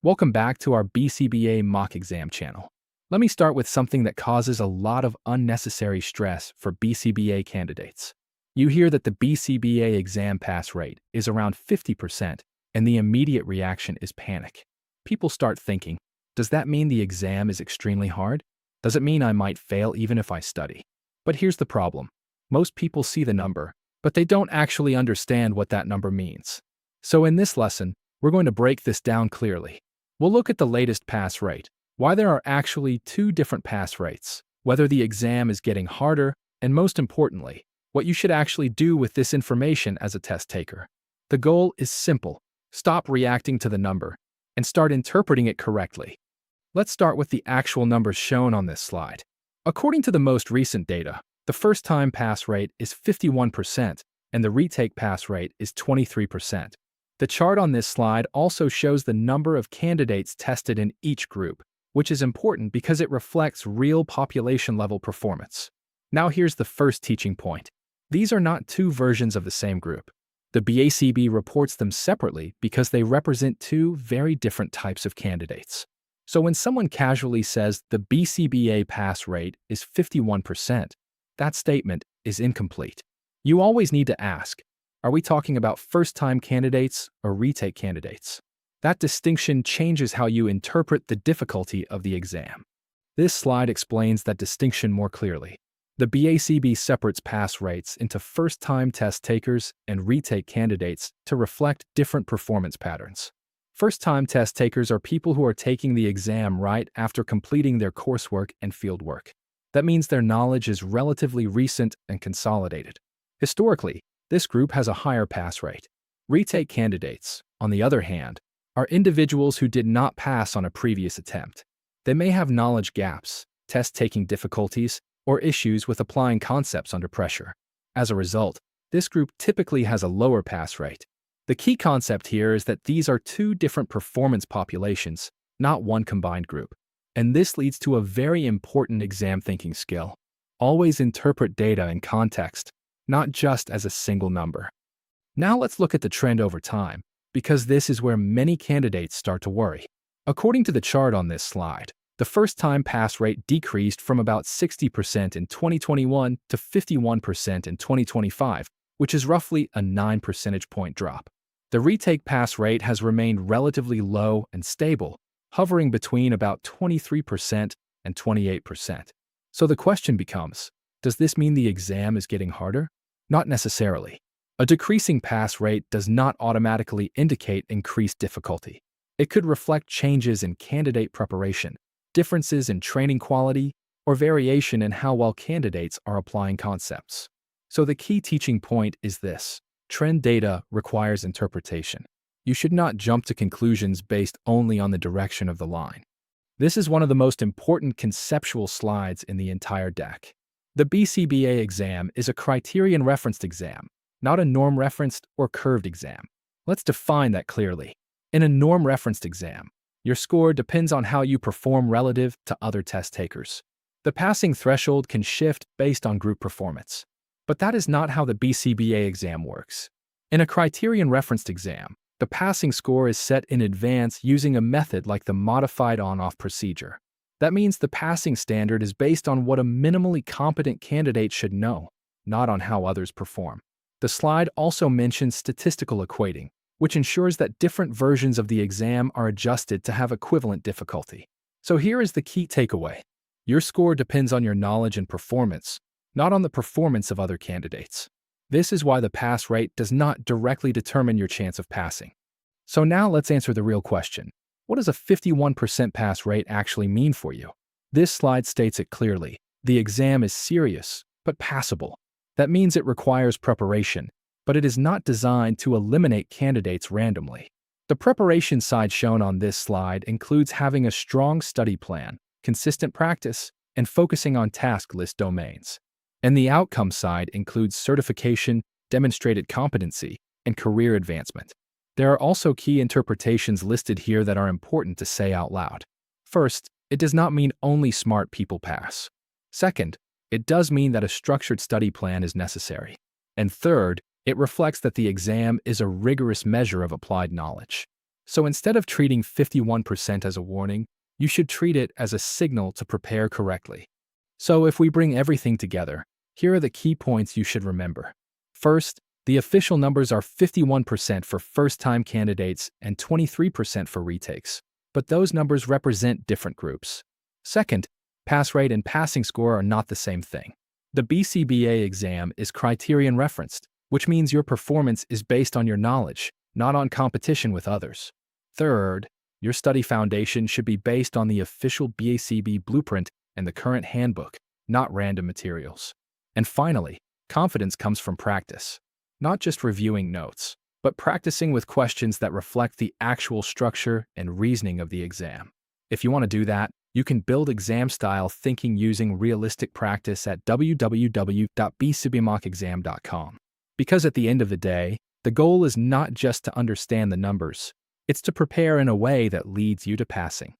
Welcome back to our BCBA mock exam channel. Let me start with something that causes a lot of unnecessary stress for BCBA candidates. You hear that the BCBA exam pass rate is around 50%, and the immediate reaction is panic. People start thinking, does that mean the exam is extremely hard? Does it mean I might fail even if I study? But here's the problem. Most people see the number, but they don't actually understand what that number means. So in this lesson, we're going to break this down clearly. We'll look at the latest pass rate, why there are actually two different pass rates, whether the exam is getting harder, and most importantly, what you should actually do with this information as a test taker. The goal is simple. Stop reacting to the number and start interpreting it correctly. Let's start with the actual numbers shown on this slide. According to the most recent data, the first-time pass rate is 51% and the retake pass rate is 23%. The chart on this slide also shows the number of candidates tested in each group, which is important because it reflects real population-level performance. Now here's the first teaching point. These are not two versions of the same group. The BACB reports them separately because they represent two very different types of candidates. So when someone casually says the BCBA pass rate is 51%, that statement is incomplete. You always need to ask, are we talking about first-time candidates or retake candidates? That distinction changes how you interpret the difficulty of the exam. This slide explains that distinction more clearly. The BACB separates pass rates into first-time test takers and retake candidates to reflect different performance patterns. First-time test takers are people who are taking the exam right after completing their coursework and fieldwork. That means their knowledge is relatively recent and consolidated. Historically, this group has a higher pass rate. Retake candidates, on the other hand, are individuals who did not pass on a previous attempt. They may have knowledge gaps, test-taking difficulties, or issues with applying concepts under pressure. As a result, this group typically has a lower pass rate. The key concept here is that these are two different performance populations, not one combined group. And this leads to a very important exam thinking skill. Always interpret data in context, not just as a single number. Now let's look at the trend over time, because this is where many candidates start to worry. According to the chart on this slide, the first-time pass rate decreased from about 60% in 2021 to 51% in 2025, which is roughly a 9 percentage point drop. The retake pass rate has remained relatively low and stable, hovering between about 23% and 28%. So the question becomes, does this mean the exam is getting harder? Not necessarily. A decreasing pass rate does not automatically indicate increased difficulty. It could reflect changes in candidate preparation, differences in training quality, or variation in how well candidates are applying concepts. So the key teaching point is this. Trend data requires interpretation. You should not jump to conclusions based only on the direction of the line. This is one of the most important conceptual slides in the entire deck. The BCBA exam is a criterion-referenced exam, not a norm-referenced or curved exam. Let's define that clearly. In a norm-referenced exam, your score depends on how you perform relative to other test takers. The passing threshold can shift based on group performance. But that is not how the BCBA exam works. In a criterion-referenced exam, the passing score is set in advance using a method like the modified on-off procedure. That means the passing standard is based on what a minimally competent candidate should know, not on how others perform. The slide also mentions statistical equating, which ensures that different versions of the exam are adjusted to have equivalent difficulty. So here is the key takeaway. Your score depends on your knowledge and performance, not on the performance of other candidates. This is why the pass rate does not directly determine your chance of passing. So now let's answer the real question. What does a 51% pass rate actually mean for you? This slide states it clearly. The exam is serious, but passable. That means it requires preparation, but it is not designed to eliminate candidates randomly. The preparation side shown on this slide includes having a strong study plan, consistent practice, and focusing on task list domains. And the outcome side includes certification, demonstrated competency, and career advancement. There are also key interpretations listed here that are important to say out loud. First, it does not mean only smart people pass. Second, it does mean that a structured study plan is necessary. And third, it reflects that the exam is a rigorous measure of applied knowledge. So instead of treating 51% as a warning, you should treat it as a signal to prepare correctly. So if we bring everything together, here are the key points you should remember. First, the official numbers are 51% for first-time candidates and 23% for retakes, but those numbers represent different groups. Second, pass rate and passing score are not the same thing. The BCBA exam is criterion-referenced, which means your performance is based on your knowledge, not on competition with others. Third, your study foundation should be based on the official BACB blueprint and the current handbook, not random materials. And finally, confidence comes from practice. Not just reviewing notes, but practicing with questions that reflect the actual structure and reasoning of the exam. If you want to do that, you can build exam-style thinking using realistic practice at www.bcbmockexam.com. Because at the end of the day, the goal is not just to understand the numbers, it's to prepare in a way that leads you to passing.